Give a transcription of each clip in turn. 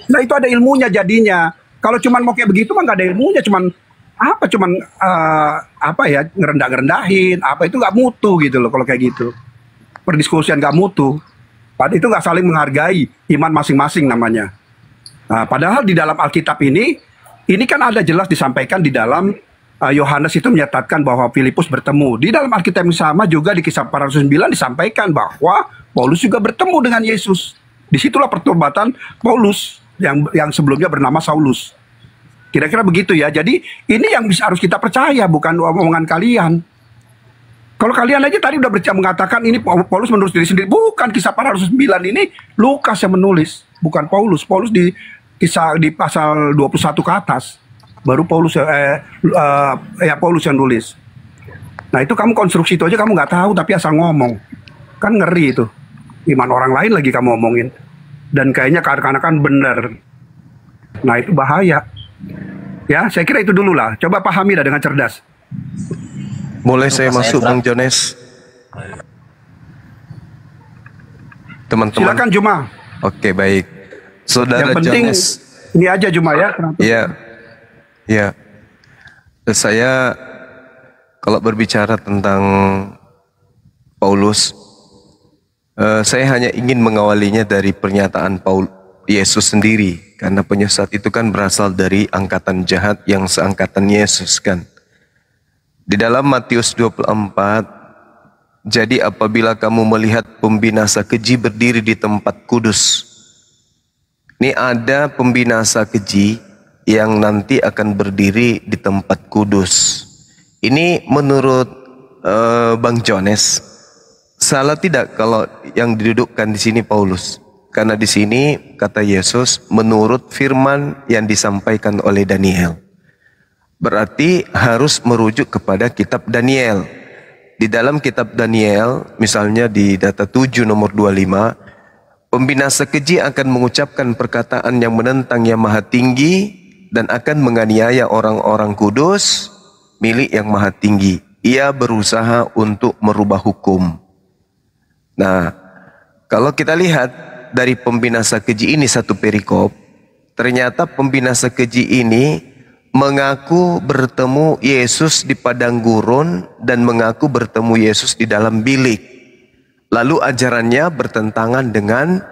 Nah itu ada ilmunya jadinya. Kalau cuman mau kayak begitu mah nggak ada ilmunya, cuman apa cuman apa ya ngerendahin apa itu nggak mutu gitu loh kalau kayak gitu. Perdiskusian nggak mutu. Padahal itu nggak saling menghargai iman masing-masing namanya. Nah, padahal di dalam Alkitab ini kan ada jelas disampaikan di dalam Yohanes itu menyatakan bahwa Filipus bertemu. Di dalam Alkitab yang sama juga di Kisah para Rasul 9 disampaikan bahwa Paulus juga bertemu dengan Yesus. Disitulah pertobatan Paulus yang sebelumnya bernama Saulus. Kira-kira begitu ya. Jadi ini yang harus kita percaya, bukan omongan kalian. Kalau kalian aja tadi udah mengatakan ini Paulus menulis diri sendiri. Bukan, Kisah para Rasul 9 ini Lukas yang menulis, bukan Paulus. Paulus di pasal 21 ke atas. Baru Paulus Paulus yang nulis. Nah itu kamu konstruksi itu aja kamu nggak tahu tapi asal ngomong. Kan ngeri itu. Iman orang lain lagi kamu omongin. Dan kayaknya karena benar. Nah itu bahaya. Ya saya kira itu dulu lah. Coba pahami dah dengan cerdas. Boleh saya masuk Bang Jones? Teman-teman. Silakan Juma. Oke baik. Saudara yang penting Jones. Ini aja Juma ya. Iya. Ya, saya kalau berbicara tentang Paulus, saya hanya ingin mengawalinya dari pernyataan Yesus sendiri, karena penyesat itu kan berasal dari angkatan jahat yang seangkatan Yesus kan. Di dalam Matius 24, jadi apabila kamu melihat pembinasa keji berdiri di tempat kudus, ini ada pembinasa keji yang nanti akan berdiri di tempat kudus. Ini menurut Bang Jones, salah tidak kalau yang didudukkan di sini Paulus? Karena di sini kata Yesus menurut firman yang disampaikan oleh Daniel. Berarti harus merujuk kepada kitab Daniel. Di dalam kitab Daniel, misalnya di data 7 nomor 25, pembinasa keji akan mengucapkan perkataan yang menentang Yang Maha Tinggi dan akan menganiaya orang-orang kudus milik Yang Maha Tinggi. Ia berusaha untuk merubah hukum. Nah, kalau kita lihat dari pembinasa keji ini satu perikop, ternyata pembinasa keji ini mengaku bertemu Yesus di padang gurun dan mengaku bertemu Yesus di dalam bilik. Lalu ajarannya bertentangan dengan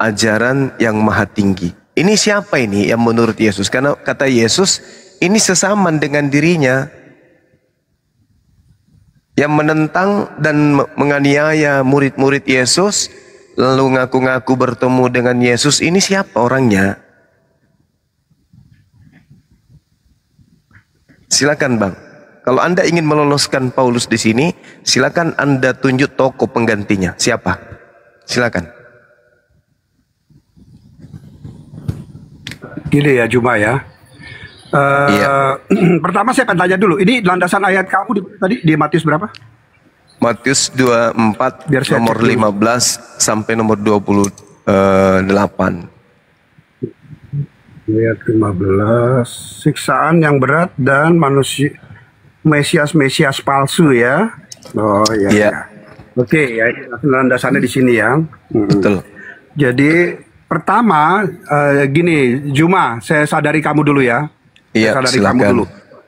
ajaran Yang Maha Tinggi. Ini siapa ini yang menurut Yesus? Karena kata Yesus, ini sesaman dengan dirinya. Yang menentang dan menganiaya murid-murid Yesus, lalu ngaku-ngaku bertemu dengan Yesus, ini siapa orangnya? Silakan Bang. Kalau Anda ingin meloloskan Paulus di sini, silakan Anda tunjuk tokoh penggantinya. Siapa? Silakan. Gini ya Juma ya. Iya. Pertama saya akan tanya dulu. Ini landasan ayat kamu tadi di Matius berapa? Matius 24 nomor 15 sampai nomor 28. Ayat 15. Siksaan yang berat dan manusia Mesias palsu ya. Oh iya. Iya. Ya. Oke ya, landasannya di sini ya. Betul. Jadi pertama, gini, Juma, saya sadari kamu dulu ya. Iya, saya sadari silakan. kamu dulu.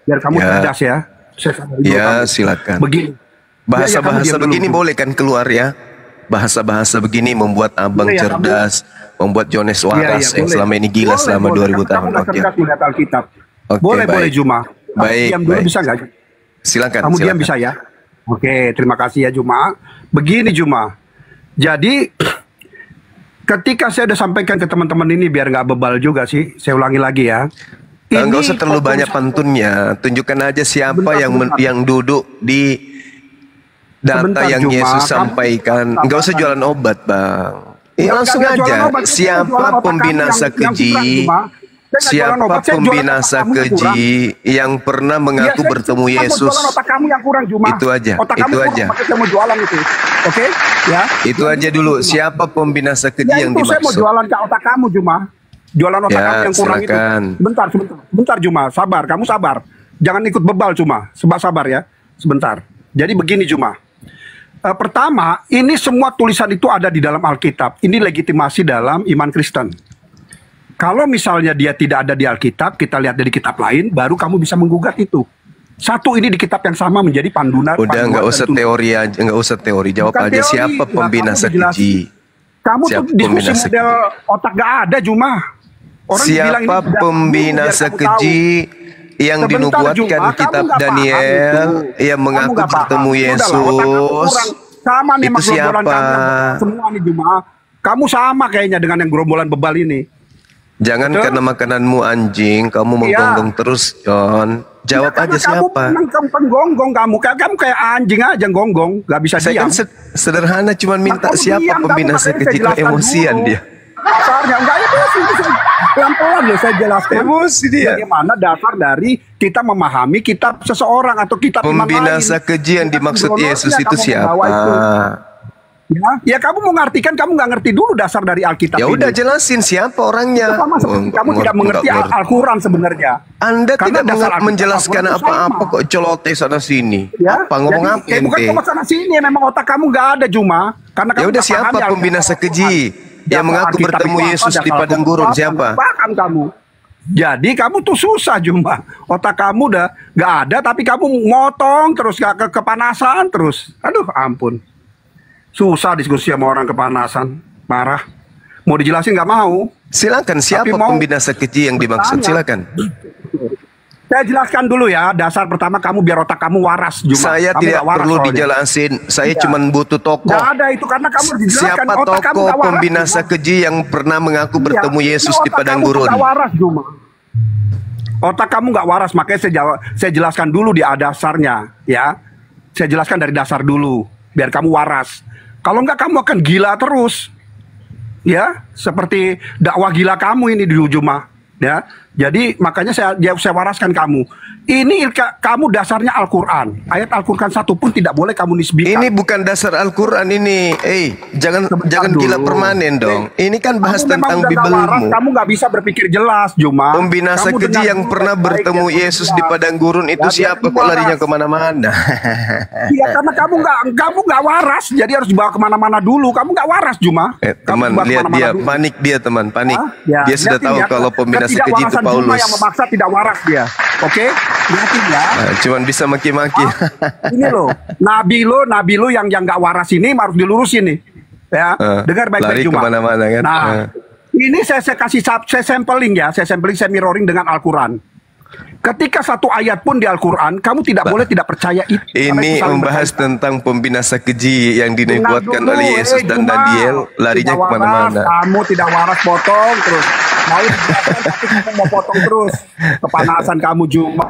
Biar kamu Ya. cerdas ya. Saya sadari dulu Ya, kamu. silakan. Begini. Bahasa-bahasa begini boleh kan keluar ya? Bahasa-bahasa begini membuat abang Boleh ya, cerdas, membuat Jones waras yang boleh. selama ini gila Boleh, selama boleh. 2000 tahun. Kamu udah Oke. cerdas melihat Alkitab. Oke, Boleh, baik. Juma. Baik, Diam dulu baik. bisa nggak? Silakan. Kamu silakan. diam bisa ya? Oke, terima kasih ya Juma. Begini Juma. Jadi ketika saya udah sampaikan ke teman-teman ini biar nggak bebal juga sih, saya ulangi lagi ya. Enggak usah terlalu banyak pantunnya. Tunjukkan aja siapa yang duduk di data Sebentar, yang Juma. Yesus Kamu- sampaikan. Enggak usah jualan obat, Bang. Langsung Nggak jualan aja. obat. Saya Siapa jualan otak kamu pembinasa yang kurang, keji? Juma. Saya nggak jualan Siapa obat, saya jualan pembinasa otak kamu yang keji yang pernah mengaku Iya, bertemu saya Yesus? jualan otak kamu yang kurang Juma. Itu aja, Otak itu kamu kurang, aja. makanya saya mau jualan itu. Oke? Ya. Itu aja dulu. Siapa pembinasa keji Ya yang itu saya mau dimaksud? jualan ke otak kamu Juma. Jualan otak Ya, kamu yang kurang silakan. itu. Sebentar Juma, sabar, kamu sabar. Jangan ikut bebal Juma, sabar ya. Sebentar. Jadi begini Juma. Pertama, ini semua tulisan itu ada di dalam Alkitab. Ini legitimasi dalam iman Kristen. Kalau misalnya dia tidak ada di Alkitab, kita lihat dari kitab lain, baru kamu bisa menggugat itu. Satu, ini di kitab yang sama menjadi panduan. Udah, nggak usah teori aja, nggak usah teori. Jawab Bukan aja, teori. siapa pembinasa keji? Kamu Siapa tuh diskusi pembinasa model otak gak ada, Juma. Orang bilang ini Siapa tidak pembinasa biar kamu keji yang Sebentar, dinubuatkan Juma, kamu kitab nggak paham Daniel itu. yang Kamu mengaku nggak paham. bertemu Udahlah, otak kamu Yesus? kurang. Sama nih Itu sama gerombolan siapa? kamu semua nih, Juma. Kamu sama kayaknya dengan yang gerombolan bebal ini. Jangan Betul? karena makananmu anjing, kamu menggonggong terus, John. Jawab Ya, aja siapa? Kamu penggonggong kamu. Kamu kayak anjing aja gonggong, nggak bisa Saya diam. kan sederhana, cuman minta Kamu siapa diam, pembinasa makanya keji. saya Kok jelaskan emosian dulu. dia? Dasarnya enggak itu pelan-pelan loh saya jelaskan. Emosi dia. Bagaimana dasar dari kita memahami kitab seseorang atau kitab iman Pembinasa lain. keji yang Bukan dimaksud kronologinya Yesus itu kamu siapa? membawa itu. Ya kamu mau ngartikan, kamu nggak ngerti dulu dasar dari Alkitab Ya ini. udah jelasin siapa orangnya. Itu sama seperti kamu tidak mengerti Al-Quran sebenarnya. Anda Karena tidak dasar Alkitab menjelaskan Al-Quran itu apa-apa sama. kok celoteh sana sini. Ya, Apa ngomong jadi, apa bukan ente? cuma sana sini, memang otak kamu nggak ada Juma. Karena Ya kamu udah, nggak siapa pahami pembinasa Alkitab keji Al-Quran. yang mengaku Alkitab bertemu itu apa, Yesus di dasar padang Al-Quran gurun? apa, Siapa? paham kamu. Jadi kamu tuh susah Juma. Otak kamu udah nggak ada, tapi kamu motong terus, gak kepanasan terus. Aduh ampun. Susah diskusi sama orang kepanasan. Marah. Mau dijelasin nggak mau. Silakan, siapa Tapi mau pembinasa keji yang dimaksud? bertanya. Silakan. Saya jelaskan dulu ya. Dasar pertama kamu biar otak kamu waras Juma. Saya Kamu tidak nggak waras perlu soalnya. dijelasin. Saya Iya. cuma butuh tokoh. Nggak ada itu karena kamu dijelaskan Siapa otak kamu tokoh nggak waras, pembinasa Juma. keji yang pernah mengaku Iya, bertemu Yesus itu di otak padang kamu gurun? nggak waras Juma. Otak kamu nggak waras, makanya saya jelaskan dulu di dasarnya ya. Saya jelaskan dari dasar dulu biar kamu waras. Kalau nggak kamu akan gila terus. Ya, seperti dakwah gila kamu ini di Juma, ya. Jadi makanya saya waraskan kamu. Ini kamu dasarnya Al-Quran. Ayat Al-Quran satu pun tidak boleh kamu nisbikan. Ini bukan dasar Al-Quran ini. Jangan Sebentar gila dulu. permanen dong. Ini kan bahas Kamu memang tentang udah nggak waras, Bibelmu. kamu nggak bisa berpikir jelas, Juma. Pembinasa Kamu keji dengar yang dulu pernah baik-baik bertemu ya, Yesus jelas. di padang gurun itu Ya, siapa? biar Kok larinya waras. kemana-mana? Iya, karena kamu nggak waras, jadi harus dibawa kemana-mana dulu. Kamu nggak waras, Juma. Teman, Kamu dibawa lihat kemana-mana dia, dulu. panik dia teman, panik. Hah? Ya, Dia sudah lihatin tahu ya, kalau pembinasa keji itu ketidakwarasan Juma Paulus. yang memaksa tidak waras dia. Oke? Lihatin ya. Cuman bisa maki-maki. Ini loh, nabi lo yang nggak waras ini harus dilurusin nih. Ya, dengar lari baik-baik Juma. kemana-mana kan. Nah, ini saya kasih saya sampling ya, saya mirroring dengan Al-Quran. Ketika satu ayat pun di Al-Quran, kamu tidak boleh tidak percaya itu. Karena Ini itu saling membahas berkaitan. tentang pembinasa keji yang dinubuatkan Dengar dulu, oleh Yesus dan Juma. Daniel, larinya Tidak waras, kemana-mana. Kamu tidak waras, potong terus. Mau dijelaskan, tapi kamu mau potong terus. Kepanasan kamu Juma.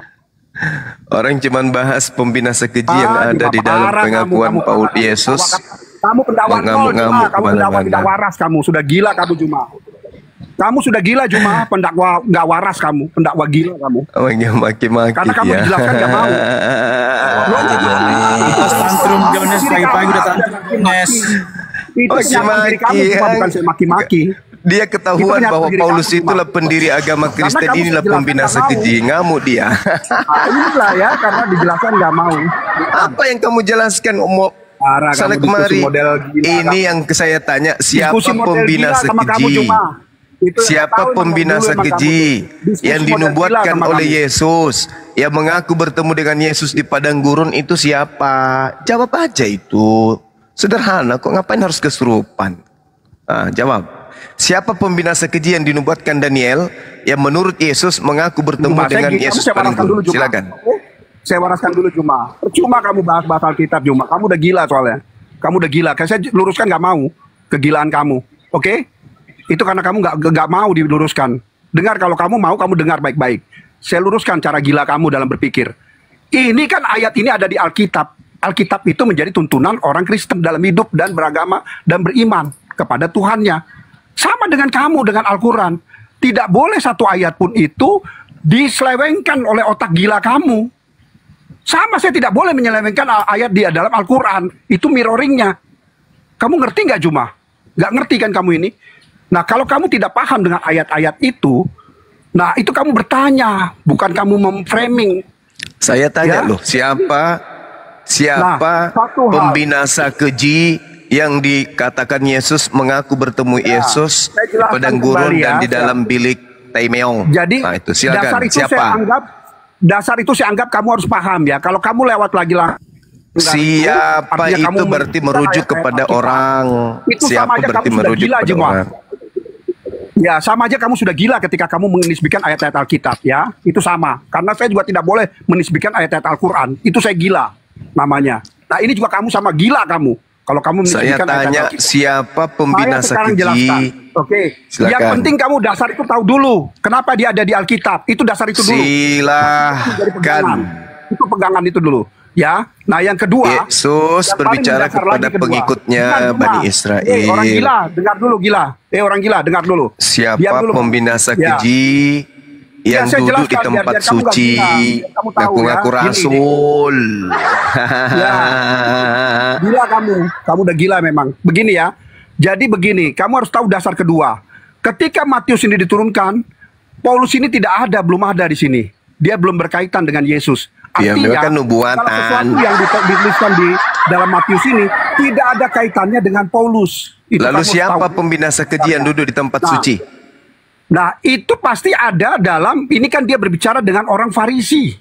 Orang cuman bahas pembinasa keji yang ada di dalam parah pengakuan Paul Yesus. Kamu pendakwa nol, Juma. Mengamuk-ngamuk Kamu pendakwa kemana-mana. tidak waras kamu. Sudah gila kamu Juma. Kamu sudah gila Juma. Pendakwa nggak waras kamu. Pendakwa gila kamu. Orangnya maki-maki Karena kamu dia. dijelaskan nggak mau. Tantrum Jones pagi-pagi udah tantrum Jones. Itu kenyataan diri kamu Maki-maki, Juma, ya. bukan saya maki-maki. Dia ketahuan Itu bahwa diri Paulus kamu, itulah Juma. pendiri agama Karena Kristen, kamu inilah dijelaskan pembinasa nggak mau. keji. Ngamuk dia. Nah, inilah ya karena dijelaskan nggak mau. Apa yang kamu jelaskan mau Parah sana kamu diskusi kemari? model gila, Ini yang saya tanya, siapa Diskusi model pembinasa gila sama kamu, keji? Juma. Itu yang Siapa tahu emang pembinasa dulu emang keji kamu. Diskusi yang model dinubuatkan gila sama oleh kamu. Yesus, yang mengaku bertemu dengan Yesus di padang gurun itu siapa? Jawab aja itu. Sederhana, kok ngapain harus kesurupan? Jawab. Siapa pembinasa keji yang dinubuatkan Daniel yang menurut Yesus mengaku bertemu Juma, dengan saya Yesus saya padang waraskan dulu gurun? Juma. Silakan. Oke? Saya waraskan dulu Juma. Percuma kamu bahas Alkitab Juma. Kamu udah gila soalnya. Kamu udah gila. Saya luruskan nggak mau kegilaan kamu. Oke? Itu karena kamu nggak mau diluruskan. Dengar, kalau kamu mau, kamu dengar baik-baik. Saya luruskan cara gila kamu dalam berpikir. Ini kan ayat ini ada di Alkitab. Alkitab itu menjadi tuntunan orang Kristen dalam hidup dan beragama dan beriman kepada Tuhannya. Sama dengan kamu, dengan Al-Quran. Tidak boleh satu ayat pun itu diselewengkan oleh otak gila kamu. Sama, saya tidak boleh menyelewengkan ayat di dalam Al-Quran. Itu mirroringnya. Kamu ngerti nggak Juma? Nggak ngerti kan kamu ini? Nah, kalau kamu tidak paham dengan ayat-ayat itu, nah itu kamu bertanya, bukan kamu memframing. Saya tanya Ya. loh, Siapa satu hal. pembinasa keji yang dikatakan Yesus mengaku bertemu Yesus saya di jelaskan padang gurun kembali dan ya. di dalam bilik Taimeong? Jadi Nah, itu silakan. dasar itu Siapa? dasar itu saya anggap kamu harus paham ya. Kalau kamu lewat lagi lah. Siapa itu berarti merujuk kepada orang. Itu Siapa sama aja berarti kamu sudah merujuk gila, kepada Jemaah. orang. Ya, sama aja kamu sudah gila ketika kamu menisbikan ayat-ayat Alkitab ya. Itu sama. Karena saya juga tidak boleh menisbikan ayat-ayat Al-Quran. Itu saya gila namanya. Nah, ini juga kamu sama gila kamu. Kalau kamu Saya menisbikan tanya ayat-ayat Alkitab. siapa Saya pembinasa sekarang jelaskan. keji? Oke. Silakan. Yang penting kamu dasar itu tahu dulu. Kenapa dia ada di Alkitab? Itu dasar itu dulu. Dari pegangan. Silahkan. Itu pegangan itu dulu. Ya. Nah, yang kedua. Yesus yang paling berbicara mendasar kepada lagi kedua. pengikutnya Bukan, Bani Jemaah. Israel. Orang gila, dengar dulu gila. Orang gila, dengar dulu. Diam Siapa dulu. pembinasa Ya. keji yang saya duduk di jelaskan, tempat biar kamu nggak suci, gila, biar kamu tahu ngaku-ngaku ya. Gini. rasul? Gila kamu. Kamu udah gila memang. Begini ya. Jadi begini, kamu harus tahu dasar kedua. Ketika Matius ini diturunkan, Paulus ini tidak ada, belum ada di sini. Dia belum berkaitan dengan Yesus. Ya, Artinya, memang kan nubuatan. kalau sesuatu yang dituliskan di dalam Matius ini tidak ada kaitannya dengan Paulus. Itu Lalu kamu harus siapa tahu. pembinasa keji yang duduk di tempat Nah, suci? Nah, itu pasti ada dalam, ini kan dia berbicara dengan orang Farisi.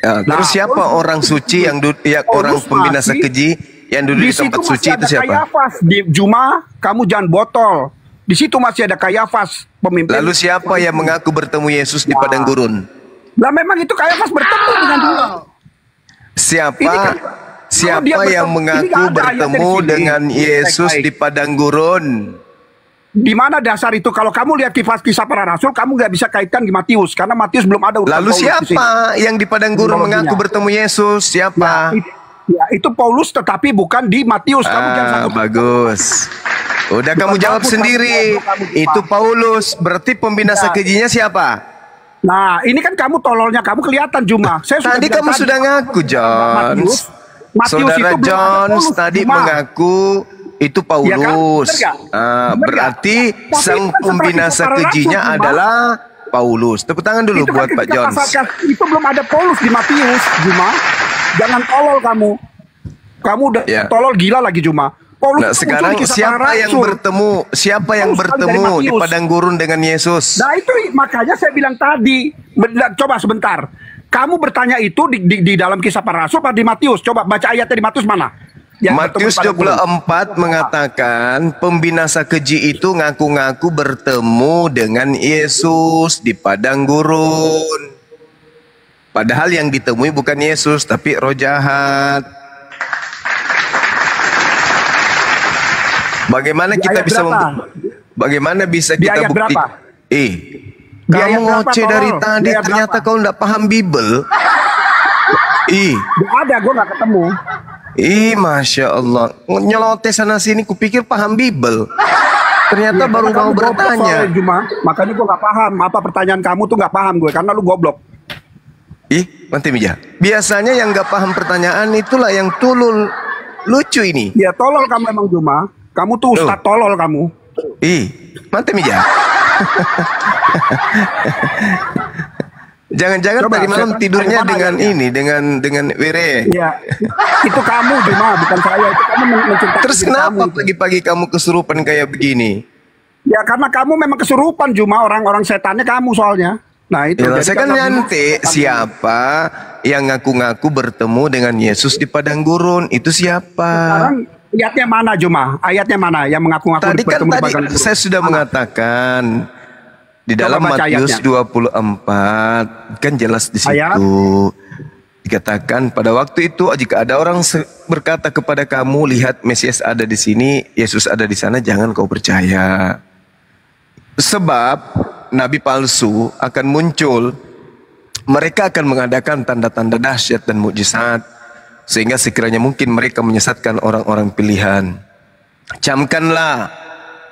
Ya, terus Nah, siapa Paulus- orang suci yang orang Paulus pembinasa masih- keji yang duduk di tempat situ suci masih itu ada siapa? Kayafas. Di Juma, kamu jangan botol. Di situ masih ada Kayafas, pemimpin. Lalu siapa yang mengaku bertemu Yesus di padang gurun? Nah, memang itu Kayafas bertemu dengan dia. Siapa Ini kan- siapa kalau dia yang bertemu- ini mengaku nggak ada ayatnya bertemu di sini. dengan Yesus Baik-baik. di padang gurun? Di mana dasar itu? Kalau kamu lihat kisah para rasul, kamu nggak bisa kaitkan di Matius. Karena Matius belum ada urusan Lalu Paulus di sini. siapa yang di padang gurun mengaku Kronologinya. bertemu Yesus? Siapa? Itu Paulus, tetapi bukan di Matius. Kamu jangan sanggup. Bagus. Udah kamu jawab bagus, sendiri. kamu jawab. Itu Paulus. Berarti pembinasa Ya. kejinya siapa? Nah, ini kan kamu tololnya, kamu kelihatan Juma. Saya sudah Tadi bilang kamu sudah ngaku, Jones. Matius Saudara itu belum ada Jones Paulus, tadi Juma. mengaku itu Paulus. Iya kan? Bener nggak? Bener Berarti nggak? Tapi sang itu kan pembinasa setelah kisah para kejinya rasul, Juma. adalah Paulus. Tepuk tangan dulu Itu kan buat Pak ketika Jones. itu belum ada Paulus di Matius, Juma. Jangan tolol kamu. Kamu udah Ya. tolol gila lagi, Juma. Paulus Nah, itu sekarang muncul di kisah siapa para yang rasul. bertemu? Siapa yang Paulus sekali bertemu dari di Matius. padang gurun dengan Yesus? Nah, itu makanya saya bilang tadi. Coba sebentar. Kamu bertanya itu di dalam kisah para rasul apa di Matius? Coba baca ayatnya di Matius mana? Yang Matius bertemu pada gurun. 24 mengatakan pembinasa keji itu ngaku-ngaku bertemu dengan Yesus di padang gurun. Padahal yang ditemui bukan Yesus tapi roh jahat. Bagaimana Di kita ayat bisa berapa? bagaimana bisa Di kita ayat bukti? berapa? Eh, Di ayat kamu berapa, ngoceh dari tolol? Di tadi ayat ternyata berapa? kau enggak paham Bible. Ih, Nggak ada, gue nggak ketemu. Masya Allah. Nyeloteh sana sini kupikir paham Bible. Ternyata Iya, baru karena mau kamu goblok bertanya. soalnya, Juma. Makanya gue nggak paham apa pertanyaan kamu tuh nggak paham gue karena lu goblok. Manti Mija. Biasanya yang nggak paham pertanyaan itulah yang tulul. Lucu ini. Ya tolol kamu emang, Juma. Kamu tuh ustad tolol kamu. Manti Mija. Jangan-jangan Coba, tadi malam saya- tidurnya saya dengan mana ini, dengan were. Iya, itu kamu, Juma, bukan saya. Itu kamu menceritakan Terus diri kenapa kamu itu. pagi-pagi kamu kesurupan kayak begini? Ya karena kamu memang kesurupan, Juma. Orang-orang setannya kamu soalnya. Nah itu. Ya, jadi saya kan kalau nanti kamu- siapa yang ngaku-ngaku bertemu dengan Yesus di padang gurun? Itu siapa? Sekarang ayatnya mana, Juma? Ayatnya mana yang mengaku-ngaku Tadi kan bertemu di tadi padang gurun? saya sudah mengatakan di Coba dalam baca Matius ayatnya. 24 kan jelas di situ. Ayat. Dikatakan pada waktu itu jika ada orang berkata kepada kamu, lihat Mesias ada di sini, Yesus ada di sana, jangan kau percaya. Sebab nabi palsu akan muncul. Mereka akan mengadakan tanda-tanda dahsyat dan mukjizat sehingga sekiranya mungkin mereka menyesatkan orang-orang pilihan. Camkanlah,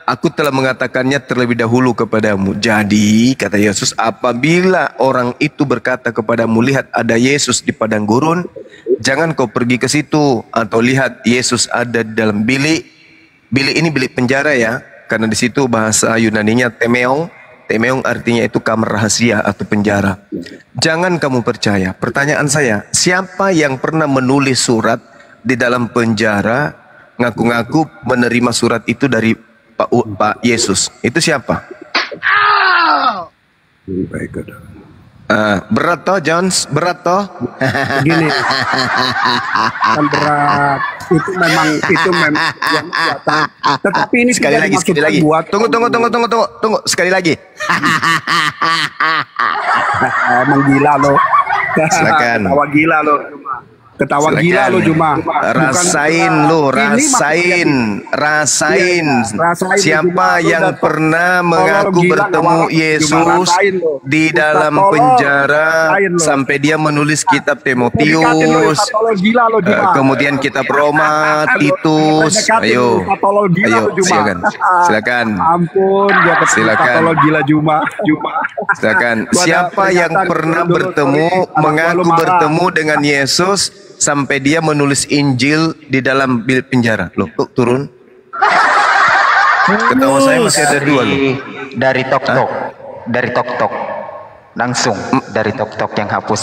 aku telah mengatakannya terlebih dahulu kepadamu. Jadi, kata Yesus, apabila orang itu berkata kepadamu, lihat ada Yesus di padang gurun, jangan kau pergi ke situ. Atau lihat Yesus ada di dalam bilik. Bilik ini bilik penjara ya, karena di situ bahasa Yunaninya temeong. Temeong artinya itu kamar rahasia atau penjara. Jangan kamu percaya. Pertanyaan saya, siapa yang pernah menulis surat di dalam penjara ngaku-ngaku menerima surat itu dari Pak Yesus? Itu siapa? Berat toh, Jones? Berat toh? Begini, kan berat. Itu memang yang kelihatan. Tetapi ini Sekali lagi. Tunggu, sekali lagi. Emang gila lo. Silakan. Ketawa gila lo. Ketawa Silakan. gila lo cuma. Rasain lo, rasain. Siapa yang pernah mengaku bertemu Yesus di dalam penjara sampai dia menulis kitab Timotius, kemudian kitab Roma, Titus. Ayo, silakan. Ampun, dia Silakan. gila Juma. Silakan. Siapa yang pernah mengaku bertemu dengan Yesus sampai dia menulis Injil di dalam bilik penjara? Loh, kok turun? Ketawa saya masih ada dua loh. Dari Tok Tok. Langsung dari Tok Tok yang hapus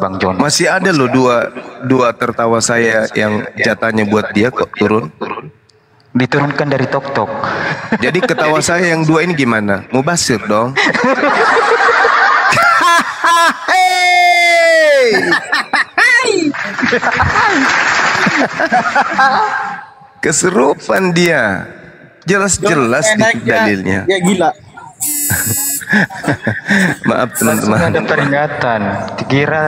Bang John. Masih ada loh dua tertawa saya yang jatahnya buat dia, kok turun? Diturunkan dari Tok Tok. Jadi ketawa saya yang dua ini gimana? Mubasir dong. Keserupan dia. Jelas-jelas itu dalilnya. Ya gila. Maaf teman-teman. Ada peringatan. Dikira